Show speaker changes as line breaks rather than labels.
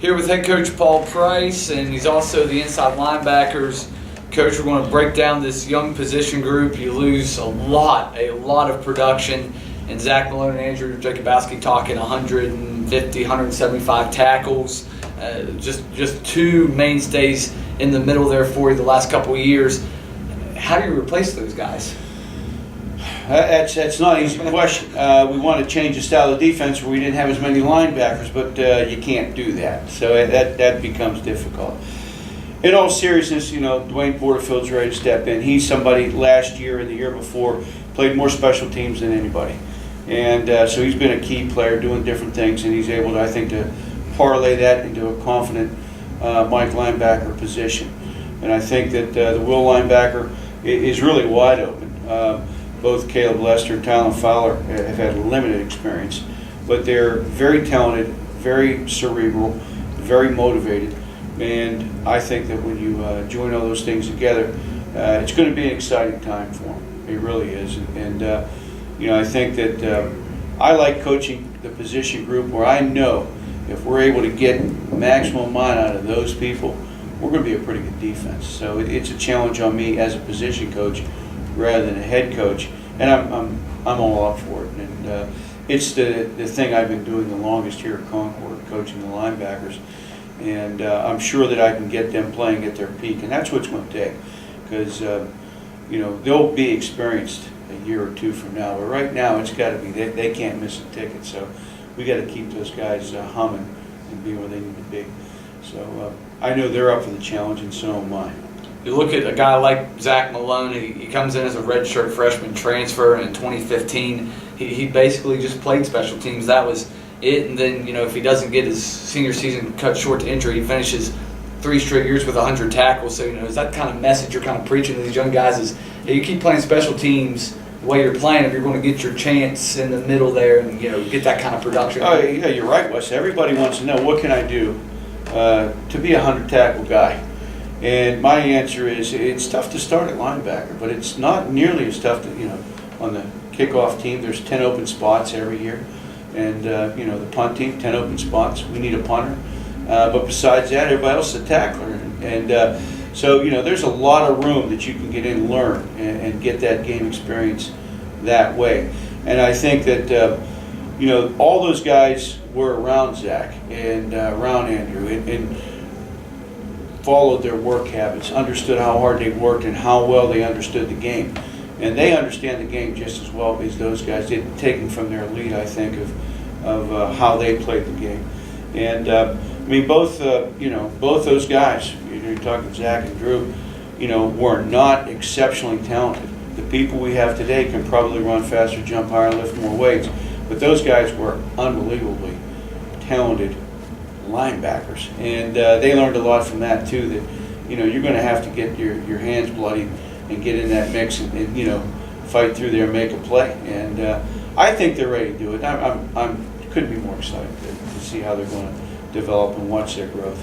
Here with head coach Paul Price, and he's also the inside linebackers. Coach, we're going to break down this young position group. You lose a lot of production. And Zach Malone and Andrew Jacobowski talking 150, 175 tackles. Just two mainstays in the middle there for you the last couple of years. How do you replace those guys?
That's not an easy question. We want to change the style of defense where we didn't have as many linebackers, but you can't do that. So that becomes difficult. In all seriousness, Dwayne Porterfield's ready to step in. He's somebody last year and the year before played more special teams than anybody. And so he's been a key player doing different things, and he's able to, I think, to parlay that into a confident Mike linebacker position. And I think that the Will linebacker is really wide open. Both Caleb Lester and Tylen Fowler have had limited experience, but they're very talented, very cerebral, very motivated. And I think that when you join all those things together, it's going to be an exciting time for them. It really is. And I think that I like coaching the position group where I know if we're able to get maximum amount out of those people, we're going to be a pretty good defense. So it's a challenge on me as a position coach rather than a head coach, and I'm all up for it. And it's the thing I've been doing the longest here at Concord, coaching the linebackers. And I'm sure that I can get them playing at their peak, and that's what it's going to take, because they'll be experienced a year or two from now. But right now, it's got to be they can't miss a ticket. So we got to keep those guys humming and be where they need to be. So I know they're up for the challenge, and so am I.
You look at a guy like Zach Malone. He comes in as a redshirt freshman transfer, and in 2015, he basically just played special teams. That was it. And then, if he doesn't get his senior season cut short to injury, he finishes 3 straight years with 100 tackles. So, is that kind of message you're kind of preaching to these young guys is, hey, you keep playing special teams the way you're playing, if you're going to get your chance in the middle there and, get that kind of production.
Oh, yeah, you're right, Wes. Everybody wants to know, what can I do to be a 100 tackle guy? And my answer is, it's tough to start at linebacker, but it's not nearly as tough to, on the kickoff team, there's 10 open spots every year. And, the punt team, 10 open spots. We need a punter. But besides that, everybody else is a tackler. And so, there's a lot of room that you can get in and learn and get that game experience that way. And I think that, all those guys were around Zach and around Andrew and followed their work habits, understood how hard they worked and how well they understood the game. And they understand the game just as well as those guys did, taken from their lead, I think, of how they played the game. And both those guys, you're talking Zach and Drew, were not exceptionally talented. The people we have today can probably run faster, jump higher, lift more weights, but those guys were unbelievably talented linebackers, and they learned a lot from that too. That you're going to have to get your hands bloody and get in that mix and fight through there and make a play. And I think they're ready to do it. I couldn't be more excited to see how they're going to develop and watch their growth.